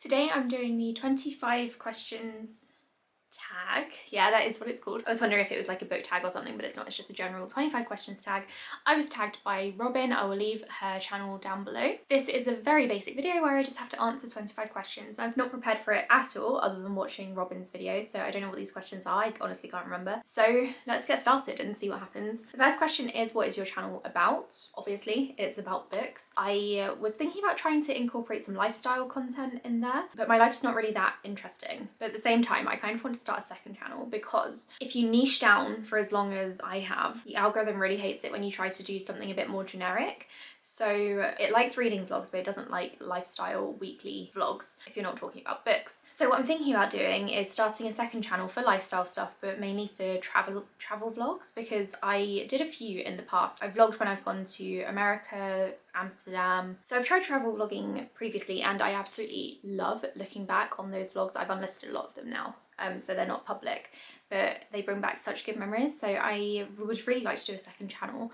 Today I'm doing the 25 questions tag. Yeah, that is what it's called. I was wondering if it was like a book tag or something, but it's not. It's just a general 25 questions tag. I was tagged by Robin. I will leave her channel down below. This is a very basic video where I just have to answer 25 questions. I've not prepared for it at all other than watching Robin's videos, so I don't know what these questions are. I honestly can't remember. So let's get started and see what happens. The first question is, what is your channel about? Obviously, it's about books. I was thinking about trying to incorporate some lifestyle content in there, but my life's not really that interesting. But at the same time, I kind of want to start a second channel because if you niche down for as long as I have, the algorithm really hates it when you try to do something a bit more generic. So it likes reading vlogs, but it doesn't like lifestyle weekly vlogs if you're not talking about books. So what I'm thinking about doing is starting a second channel for lifestyle stuff, but mainly for travel vlogs, because I did a few in the past. I've vlogged when I've gone to America, Amsterdam. So I've tried travel vlogging previously and I absolutely love looking back on those vlogs. I've unlisted a lot of them now. So they're not public, but they bring back such good memories. So I would really like to do a second channel,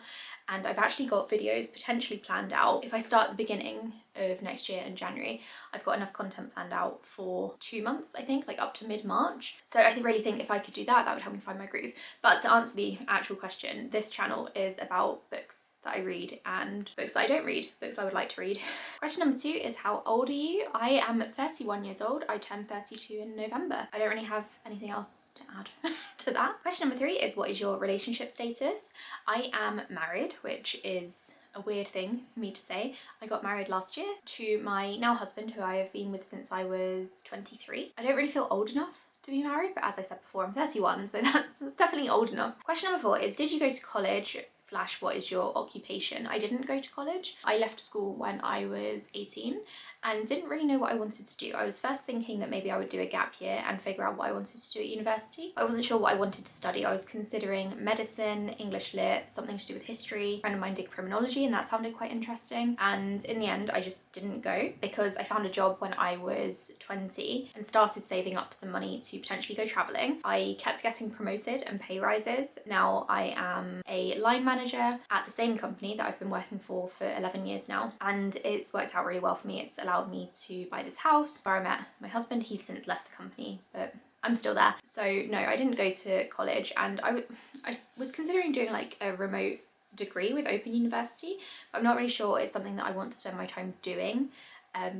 and I've actually got videos potentially planned out. If I start at the beginning of next year in January, I've got enough content planned out for 2 months, I think, like up to mid-March. So I really think if I could do that, that would help me find my groove. But to answer the actual question, this channel is about books that I read and books that I don't read, books I would like to read. Question number 2 is, how old are you? I am 31 years old. I turned 32 in November. I don't really have anything else to add to that. Question number 3 is, what is your relationship status? I am married, which is a weird thing for me to say. I got married last year to my now husband, who I have been with since I was 23. I don't really feel old enough to be married, but as I said before, I'm 31, so that's definitely old enough. Question number 4 is, did you go to college / what is your occupation? I didn't go to college. I left school when I was 18 and didn't really know what I wanted to do. I was first thinking that maybe I would do a gap year and figure out what I wanted to do at university. I wasn't sure what I wanted to study. I was considering medicine, English lit, something to do with history. A friend of mine did criminology and that sounded quite interesting. And in the end, I just didn't go because I found a job when I was 20 and started saving up some money to potentially go traveling. I kept getting promoted and pay rises. Now I am a line manager at the same company that I've been working for 11 years now, and it's worked out really well for me. It's allowed me to buy this house where I met my husband. He's since left the company, but I'm still there. So no, I didn't go to college, and I was considering doing like a remote degree with Open University, but I'm not really sure it's something that I want to spend my time doing.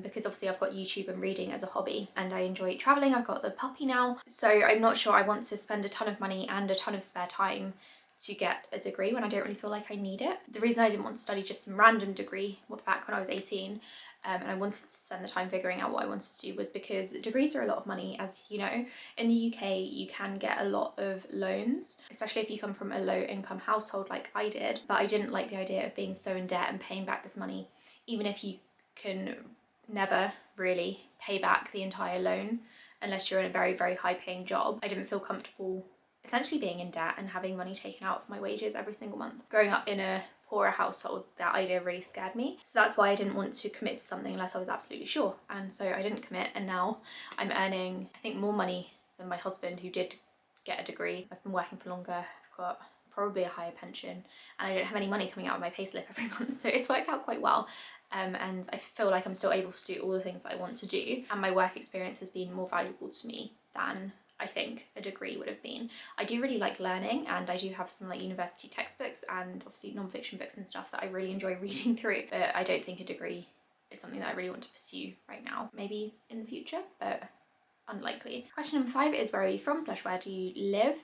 Because obviously I've got YouTube and reading as a hobby and I enjoy traveling. I've got the puppy now, so I'm not sure I want to spend a ton of money and a ton of spare time to get a degree when I don't really feel like I need it. The reason I didn't want to study just some random degree back when I was 18 and I wanted to spend the time figuring out what I wanted to do was because degrees are a lot of money. As you know, in the UK you can get a lot of loans, especially if you come from a low income household like I did, but I didn't like the idea of being so in debt and paying back this money, even if you can never really pay back the entire loan unless you're in a very, very high paying job. I didn't feel comfortable essentially being in debt and having money taken out of my wages every single month. Growing up in a poorer household, that idea really scared me. So that's why I didn't want to commit to something unless I was absolutely sure. And so I didn't commit, and now I'm earning, I think, more money than my husband, who did get a degree. I've been working for longer, I've got probably a higher pension, and I don't have any money coming out of my payslip every month, so it's worked out quite well. And I feel like I'm still able to do all the things that I want to do, and my work experience has been more valuable to me than I think a degree would have been. I do really like learning, and I do have some like university textbooks and obviously non-fiction books and stuff that I really enjoy reading through, but I don't think a degree is something that I really want to pursue right now. Maybe in the future, but unlikely. Question number 5 is, where are you from / where do you live?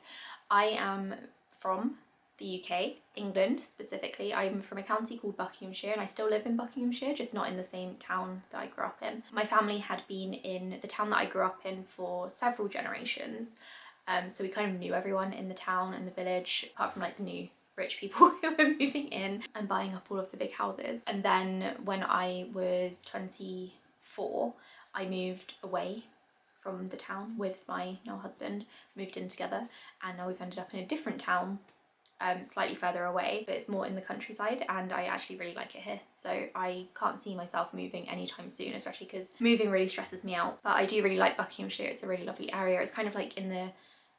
I am from the UK, England specifically. I'm from a county called Buckinghamshire, and I still live in Buckinghamshire, just not in the same town that I grew up in. My family had been in the town that I grew up in for several generations, so we kind of knew everyone in the town and the village, apart from like the new rich people who were moving in and buying up all of the big houses. And then when I was 24, I moved away from the town with my now husband, moved in together, and now we've ended up in a different town, slightly further away, but it's more in the countryside, and I actually really like it here. So I can't see myself moving anytime soon, especially because moving really stresses me out. But I do really like Buckinghamshire. It's a really lovely area. It's kind of like in the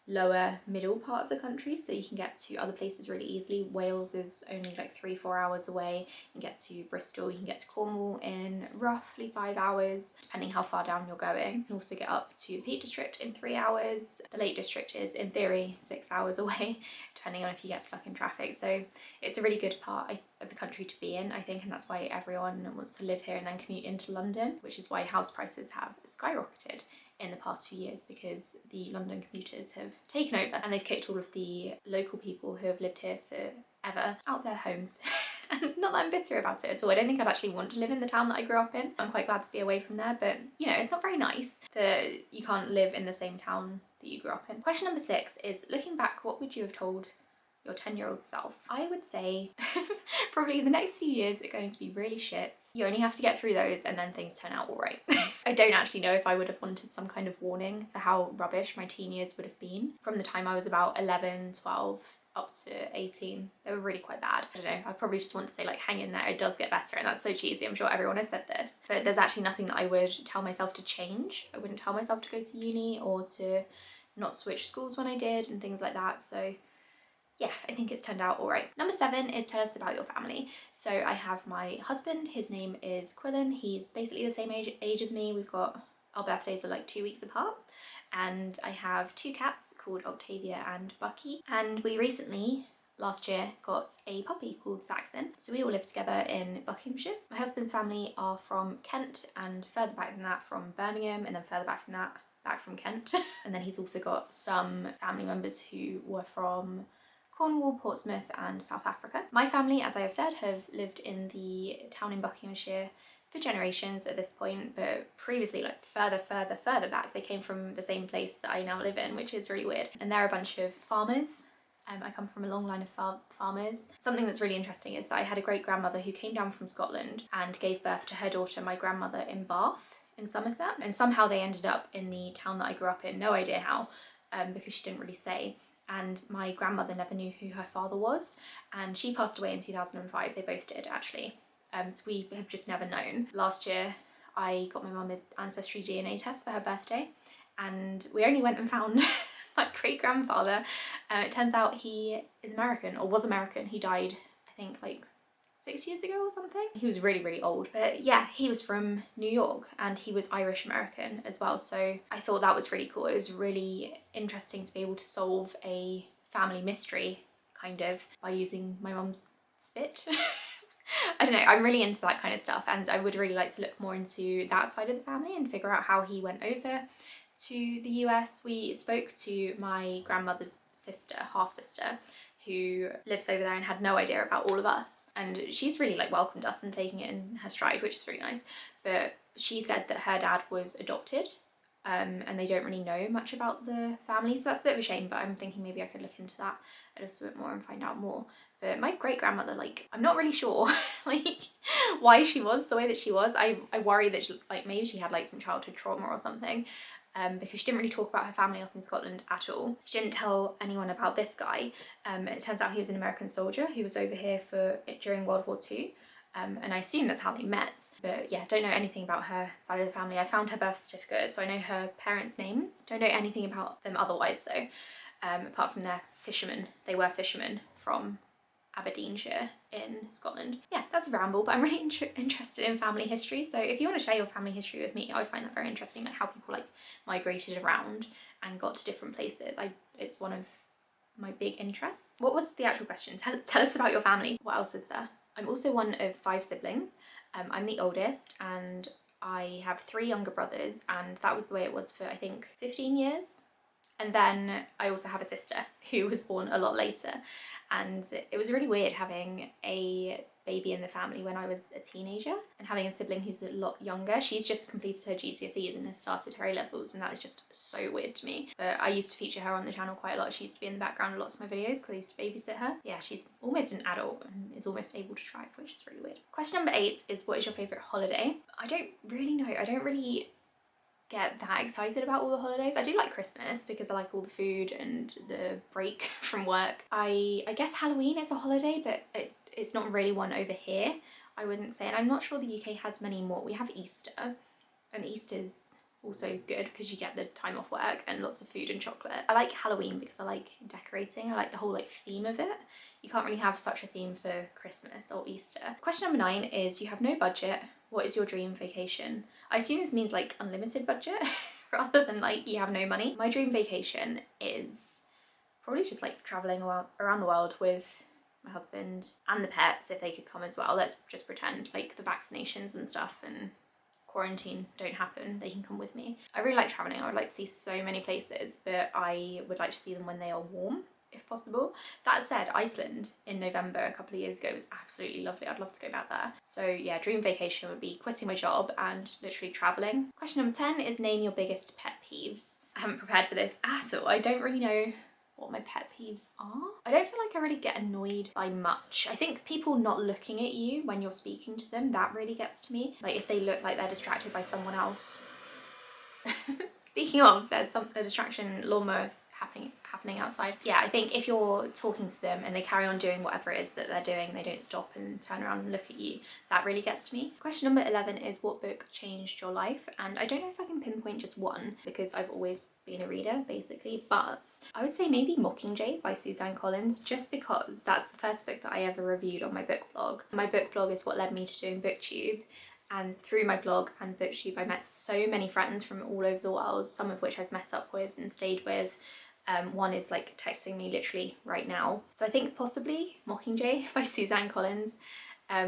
lower middle part of the country, so you can get to other places really easily. Wales is only like 3-4 hours away. You can get to Bristol, you can get to Cornwall in roughly 5 hours, depending how far down you're going. You can also get up to the Peak District in 3 hours. The Lake District is, in theory, 6 hours away, depending on if you get stuck in traffic. So it's a really good part of the country to be in, I think, and that's why everyone wants to live here and then commute into London, which is why house prices have skyrocketed in the past few years, because the London commuters have taken over and they've kicked all of the local people who have lived here forever out their homes. And not that I'm bitter about it at all. I don't think I'd actually want to live in the town that I grew up in. I'm quite glad to be away from there, but you know, it's not very nice that you can't live in the same town that you grew up in. Question number 6 is, looking back, what would you have told your 10-year-old self? I would say probably the next few years are going to be really shit. You only have to get through those and then things turn out all right. I don't actually know if I would have wanted some kind of warning for how rubbish my teen years would have been. From the time I was about 11, 12 up to 18, they were really quite bad. I don't know, I probably just want to say like, hang in there, it does get better, and that's so cheesy, I'm sure everyone has said this, but there's actually nothing that I would tell myself to change. I wouldn't tell myself to go to uni or to not switch schools when I did and things like that, so yeah, I think it's turned out all right. Number 7 is, tell us about your family. So I have my husband, his name is Quillen. He's basically the same age as me. We've got, our birthdays are like 2 weeks apart. And I have 2 cats called Octavia and Bucky. And we recently, last year, got a puppy called Saxon. So we all live together in Buckinghamshire. My husband's family are from Kent, and further back than that from Birmingham, and then further back from that, back from Kent. And then he's also got some family members who were from Cornwall, Portsmouth and South Africa. My family, as I have said, have lived in the town in Buckinghamshire for generations at this point, but previously, like further back, they came from the same place that I now live in, which is really weird. And they're a bunch of farmers. I come from a long line of farmers. Something that's really interesting is that I had a great grandmother who came down from Scotland and gave birth to her daughter, my grandmother, in Bath in Somerset. And somehow they ended up in the town that I grew up in, no idea how, because she didn't really say. And my grandmother never knew who her father was, and she passed away in 2005. They both did, actually. So we have just never known. Last year I got my mum an ancestry DNA test for her birthday, and we only went and found my great grandfather. It turns out he is American, or was American. He died, I think, like 6 years ago or something. He was really, really old. But yeah, he was from New York and he was Irish American as well. So I thought that was really cool. It was really interesting to be able to solve a family mystery, kind of, by using my mum's spit. I don't know, I'm really into that kind of stuff, and I would really like to look more into that side of the family and figure out how he went over to the US. We spoke to my grandmother's sister, half-sister, who lives over there and had no idea about all of us, and she's really like welcomed us and taking it in her stride, which is really nice. But she said that her dad was adopted, and they don't really know much about the family, so that's a bit of a shame, but I'm thinking maybe I could look into that a little bit more and find out more. But my great grandmother, like, I'm not really sure like why she was the way that she was. I worry that she, like, maybe she had like some childhood trauma or something, because she didn't really talk about her family up in Scotland at all. She didn't tell anyone about this guy. It turns out he was an American soldier who was over here during World War II. And I assume that's how they met. But yeah, don't know anything about her side of the family. I found her birth certificate, so I know her parents' names. Don't know anything about them otherwise though, apart from they're fishermen. They were fishermen from Aberdeenshire in Scotland. Yeah, that's a ramble, but I'm really interested in family history, so if you want to share your family history with me, I would find that very interesting, like how people like migrated around and got to different places. It's one of my big interests. What was the actual question? Tell us about your family. What else is there? I'm also one of 5 siblings. I'm the oldest, and I have 3 younger brothers, and that was the way it was for I think 15 years. And then I also have a sister who was born a lot later, and it was really weird having a baby in the family when I was a teenager and having a sibling who's a lot younger. She's just completed her GCSEs and has started her A-levels, and that is just so weird to me. But I used to feature her on the channel quite a lot. She used to be in the background of lots of my videos because I used to babysit her. Yeah, she's almost an adult and is almost able to drive, which is really weird. Question number 8 is, what is your favourite holiday? I don't really know. I don't really get that excited about all the holidays. I do like Christmas because I like all the food and the break from work. I guess Halloween is a holiday, but it's not really one over here, I wouldn't say, and I'm not sure the UK has many more. We have Easter, and Easter's also good because you get the time off work and lots of food and chocolate. I like Halloween because I like decorating. I like the whole like theme of it. You can't really have such a theme for Christmas or Easter. Question number 9 is you have no budget. What is your dream vacation? I assume this means like unlimited budget rather than like you have no money. My dream vacation is probably just like traveling around the world with my husband and the pets if they could come as well. Let's just pretend like the vaccinations and stuff and quarantine don't happen, they can come with me. I really like traveling. I would like to see so many places, but I would like to see them when they are warm if possible. That said, Iceland in November a couple of years ago was absolutely lovely. I'd love to go back there. So yeah, dream vacation would be quitting my job and literally traveling. Question number 10 is name your biggest pet peeves. I haven't prepared for this at all. I don't really know what my pet peeves are. I don't feel like I really get annoyed by much. I think people not looking at you when you're speaking to them, that really gets to me. Like if they look like they're distracted by someone else. Speaking of, there's a distraction lawnmower happening outside. Yeah, I think if you're talking to them and they carry on doing whatever it is that they're doing, they don't stop and turn around and look at you, that really gets to me. Question number 11 is what book changed your life? And I don't know if I can pinpoint just one because I've always been a reader basically, but I would say maybe Mockingjay by Suzanne Collins, just because that's the first book that I ever reviewed on my book blog. My book blog is what led me to doing Booktube. And through my blog and Booktube, I met so many friends from all over the world, some of which I've met up with and stayed with. One is like texting me literally right now. So I think possibly Mockingjay by Suzanne Collins,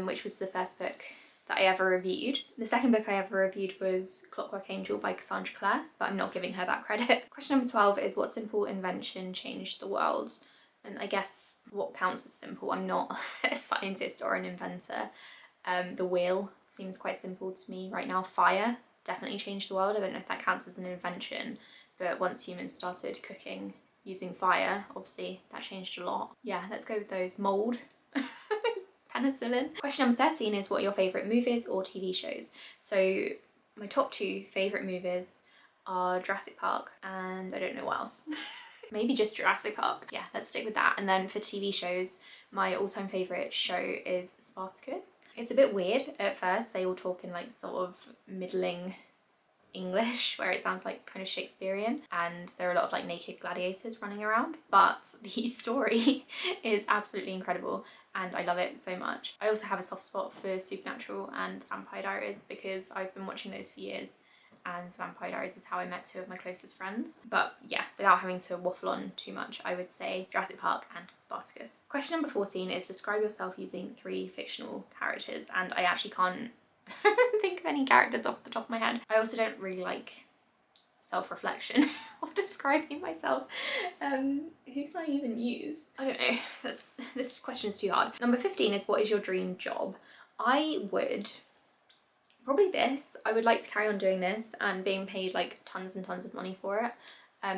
which was the first book that I ever reviewed. The second book I ever reviewed was Clockwork Angel by Cassandra Clare, but I'm not giving her that credit. Question number 12 is what simple invention changed the world? And I guess what counts as simple? I'm not a scientist or an inventor. The wheel seems quite simple to me right now. Fire definitely changed the world. I don't know if that counts as an invention, but once humans started cooking using fire, obviously that changed a lot. Yeah, let's go with those. Mold. Penicillin. Question number 13 is what are your favourite movies or TV shows? So my top 2 favourite movies are Jurassic Park and I don't know what else. Maybe just Jurassic Park. Yeah, let's stick with that. And then for TV shows, my all-time favourite show is Spartacus. It's a bit weird at first. They all talk in like sort of middling English where it sounds like kind of Shakespearean, and there are a lot of like naked gladiators running around, but the story is absolutely incredible and I love it so much. I also have a soft spot for Supernatural and Vampire Diaries because I've been watching those for years, and Vampire Diaries is how I met 2 of my closest friends. But yeah, without having to waffle on too much, I would say Jurassic Park and Spartacus. Question number 14 is describe yourself using 3 fictional characters, and I actually can't think of any characters off the top of my head. I also don't really like self-reflection or describing myself. Who can I even use? I don't know, this question is too hard. Number 15 is what is your dream job? I would probably this. I would like to carry on doing this and being paid like tons and tons of money for it.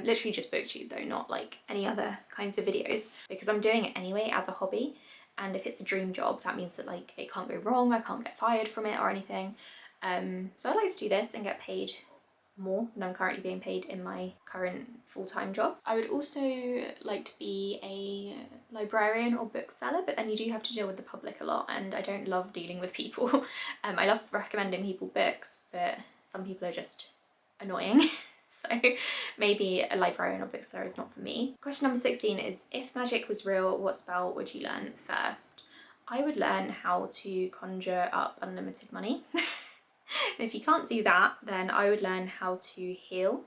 Literally just Booktube though, not like any other kinds of videos, because I'm doing it anyway as a hobby. And if it's a dream job, that means that like it can't go wrong, I can't get fired from it or anything. So I'd like to do this and get paid more than I'm currently being paid in my current full-time job. I would also like to be a librarian or bookseller, but then you do have to deal with the public a lot and I don't love dealing with people. I love recommending people books, but some people are just annoying. So maybe a librarian or bookseller is not for me. Question number 16 is if magic was real, what spell would you learn first? I would learn how to conjure up unlimited money. If you can't do that, then I would learn how to heal.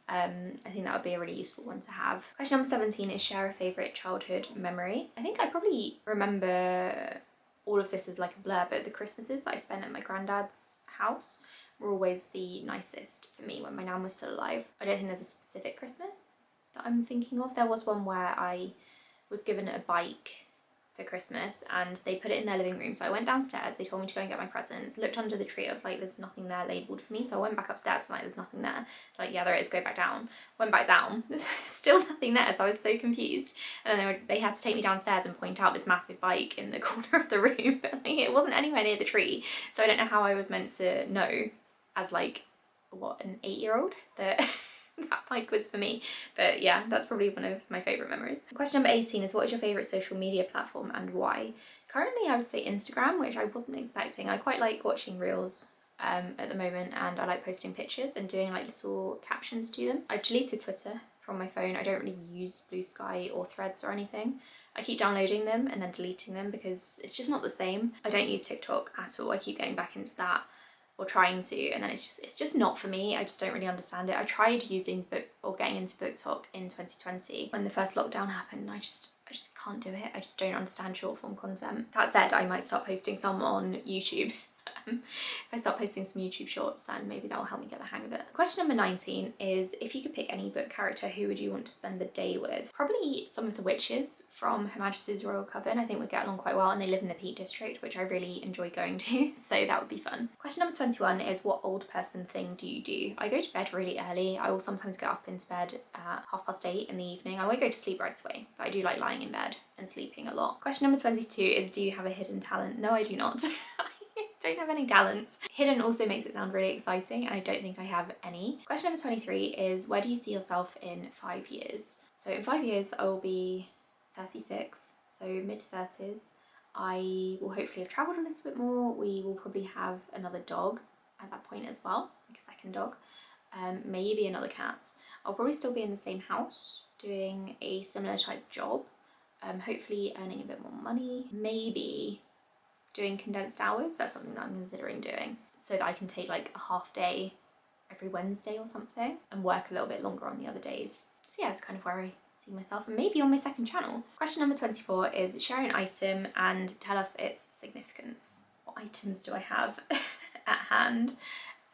I think that would be a really useful one to have. Question number 17 is share a favourite childhood memory. I think I probably remember all of this as like a blur, but the Christmases that I spent at my granddad's house were always the nicest for me when my nan was still alive. I don't think there's a specific Christmas that I'm thinking of. There was one where I was given a bike for Christmas and they put it in their living room. So I went downstairs, they told me to go and get my presents, looked under the tree, I was like, there's nothing there labelled for me. So I went back upstairs, I'm like, there's nothing there. Like, yeah, there is, go back down. Went back down, there's still nothing there. So I was so confused. And then they had to take me downstairs and point out this massive bike in the corner of the room. But like, it wasn't anywhere near the tree. So I don't know how I was meant to know as like, what, an 8-year-old that that bike was for me. But yeah, that's probably one of my favourite memories. Question number 18 is what is your favourite social media platform and why? Currently I would say Instagram, which I wasn't expecting. I quite like watching reels at the moment, and I like posting pictures and doing like little captions to them. I've deleted Twitter from my phone. I don't really use Blue Sky or Threads or anything. I keep downloading them and then deleting them because it's just not the same. I don't use TikTok at all. I keep getting back into that, or trying to, and then it's just not for me. I just don't really understand it. I tried using getting into BookTok in 2020 when the first lockdown happened, and I just can't do it. I just don't understand short form content. That said, I might start posting some on YouTube. If I start posting some YouTube shorts, then maybe that will help me get the hang of it. Question number 19 is, if you could pick any book character, who would you want to spend the day with? Probably some of the witches from Her Majesty's Royal Coven. I think we'd get along quite well, and they live in the Peak District, which I really enjoy going to, so that would be fun. Question number 21 is, what old person thing do you do? I go to bed really early. I will sometimes get up into bed at 8:30 in the evening. I won't go to sleep right away, but I do like lying in bed and sleeping a lot. Question number 22 is, do you have a hidden talent? No, I do not. Don't have any talents. Hidden also makes it sound really exciting, and I don't think I have any. Question number 23 is, where do you see yourself in 5 years? So in 5 years I will be 36, so mid-30s. I will hopefully have travelled a little bit more. We will probably have another dog at that point as well, like a second dog. Maybe another cat. I'll probably still be in the same house doing a similar type job, hopefully earning a bit more money. Maybe doing condensed hours. That's something that I'm considering doing, so that I can take like a half day every Wednesday or something and work a little bit longer on the other days. So yeah, that's kind of where I see myself, and maybe on my second channel. Question number 24 is, share an item and tell us its significance. What items do I have at hand?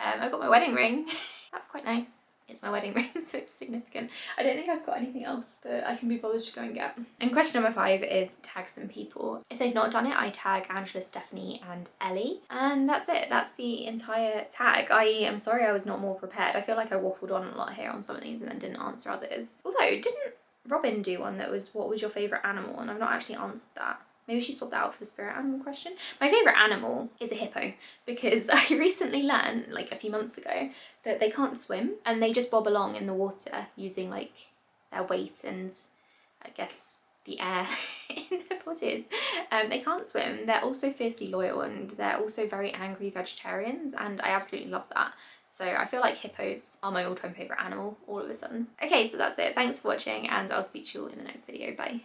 I've got my wedding ring. That's quite nice. It's my wedding ring, so it's significant. I don't think I've got anything else that I can be bothered to go and get. And question number 5 is, tag some people. If they've not done it, I tag Angela, Stephanie and Ellie. And that's it. That's the entire tag. I am sorry I was not more prepared. I feel like I waffled on a lot here on some of these and then didn't answer others. Although, didn't Robin do one that was, what was your favourite animal? And I've not actually answered that. Maybe she swapped that out for the spirit animal question. My favourite animal is a hippo, because I recently learned, like a few months ago, that they can't swim and they just bob along in the water using like their weight and I guess the air in their bodies. They can't swim. They're also fiercely loyal, and they're also very angry vegetarians, and I absolutely love that. So I feel like hippos are my all-time favourite animal all of a sudden. Okay, so that's it. Thanks for watching, and I'll speak to you all in the next video. Bye.